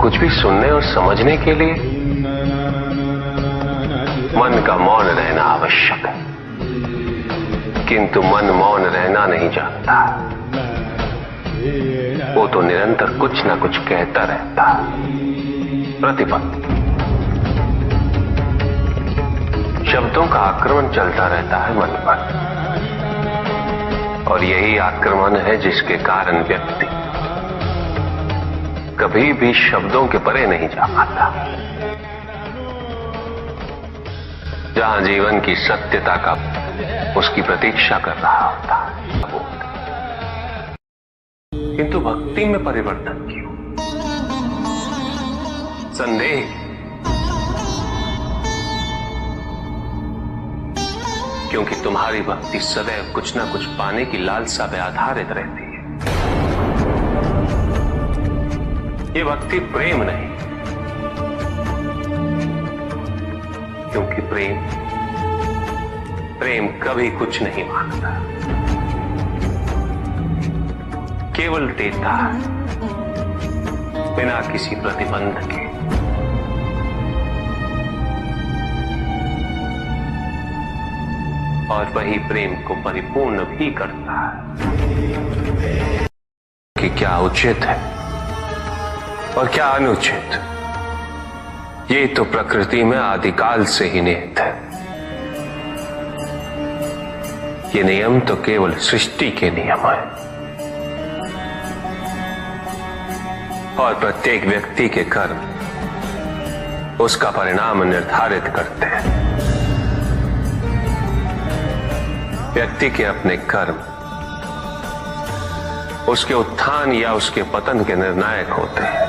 कुछ भी सुनने और समझने के लिए मन का मौन रहना आवश्यक है, किंतु मन मौन रहना नहीं जानता। वो तो निरंतर कुछ ना कुछ कहता रहता। प्रतिपल शब्दों का आक्रमण चलता रहता है मन पर, और यही आक्रमण है जिसके कारण व्यक्ति कभी भी शब्दों के परे नहीं जा पाता। जहां जीवन की सत्यता का उसकी प्रतीक्षा कर रहा होता, किंतु भक्ति में परिवर्तन क्यों? संदेह, क्योंकि तुम्हारी भक्ति सदैव कुछ ना कुछ पाने की लालसा पे आधारित रहती है। ये भक्ति प्रेम नहीं, क्योंकि प्रेम कभी कुछ नहीं मांगता, केवल देता है बिना किसी प्रतिबंध के। और वही प्रेम को परिपूर्ण भी करता है कि क्या उचित है और क्या अनुचित, ये तो प्रकृति में आदिकाल से ही निहित है। ये नियम तो केवल सृष्टि के नियम है, और प्रत्येक व्यक्ति के कर्म उसका परिणाम निर्धारित करते हैं। व्यक्ति के अपने कर्म उसके उत्थान या उसके पतन के निर्णायक होते हैं।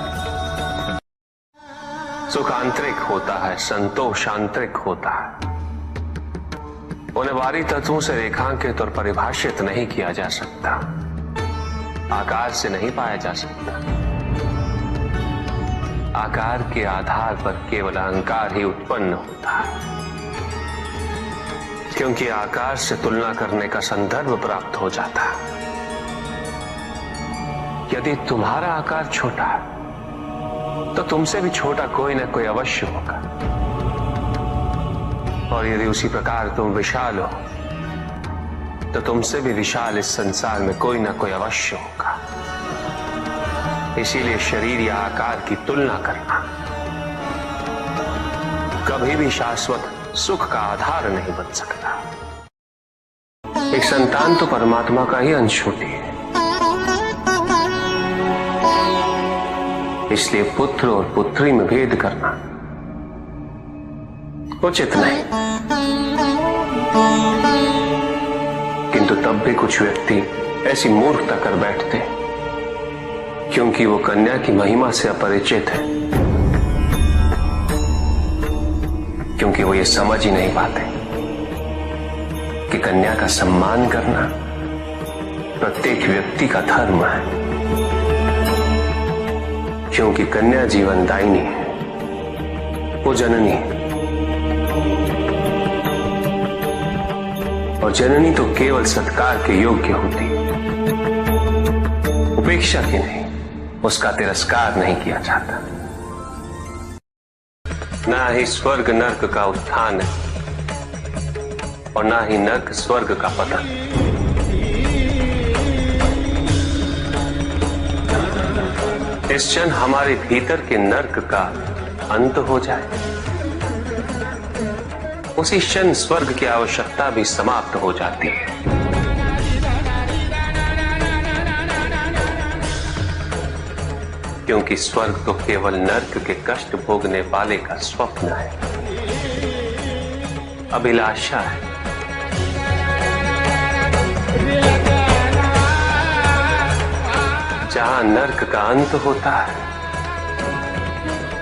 सुख आंतरिक होता है, संतोष आंतरिक होता है। उन्हें बाहरी तत्वों से रेखांकित और परिभाषित नहीं किया जा सकता, आकार से नहीं पाया जा सकता। आकार के आधार पर केवल अहंकार ही उत्पन्न होता है, क्योंकि आकार से तुलना करने का संदर्भ प्राप्त हो जाता है। यदि तुम्हारा आकार छोटा है तो तुमसे भी छोटा कोई ना कोई अवश्य होगा, और यदि उसी प्रकार तुम विशाल हो तो तुमसे भी विशाल इस संसार में कोई ना कोई अवश्य होगा। इसीलिए शरीर या आकार की तुलना करना कभी भी शाश्वत सुख का आधार नहीं बन सकता। एक संतान तो परमात्मा का ही अंश होती है, इसलिए पुत्र और पुत्री में भेद करना उचित नहीं। किंतु तब भी कुछ व्यक्ति ऐसी मूर्खता कर बैठते क्योंकि वो कन्या की महिमा से अपरिचित है, क्योंकि वो ये समझ ही नहीं पाते कि कन्या का सम्मान करना प्रत्येक व्यक्ति का धर्म है, क्योंकि कन्या जीवनदायिनी है, वो जननी है, और जननी तो केवल सत्कार के योग्य होती है, उपेक्षा की नहीं, उसका तिरस्कार नहीं किया जाता। ना ही स्वर्ग नर्क का उत्थान है और ना ही नर्क स्वर्ग का पतन। इस क्षण हमारे भीतर के नर्क का अंत हो जाए, उसी क्षण स्वर्ग की आवश्यकता भी समाप्त हो जाती है। क्योंकि स्वर्ग तो केवल नर्क के कष्ट भोगने वाले का स्वप्न है, अभिलाषा है। जहां नर्क का अंत होता है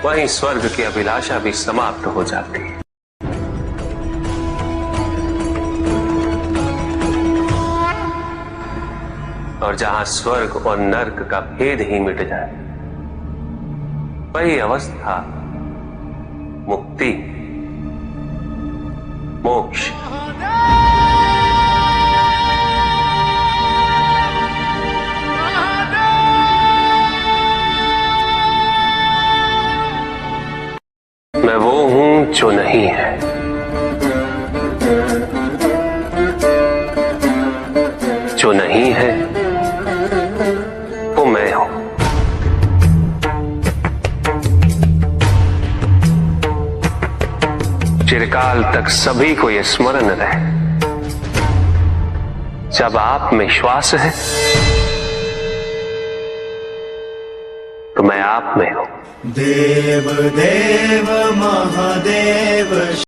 वहीं स्वर्ग की अभिलाषा भी समाप्त हो जाती है। और जहां स्वर्ग और नर्क का भेद ही मिट जाए वही अवस्था मुक्ति, मोक्ष। जो नहीं है वो मैं हूं। चिरकाल तक सभी को यह स्मरण रहे, जब आप में श्वास है तो मैं आप में हूं। देव देव महादेव।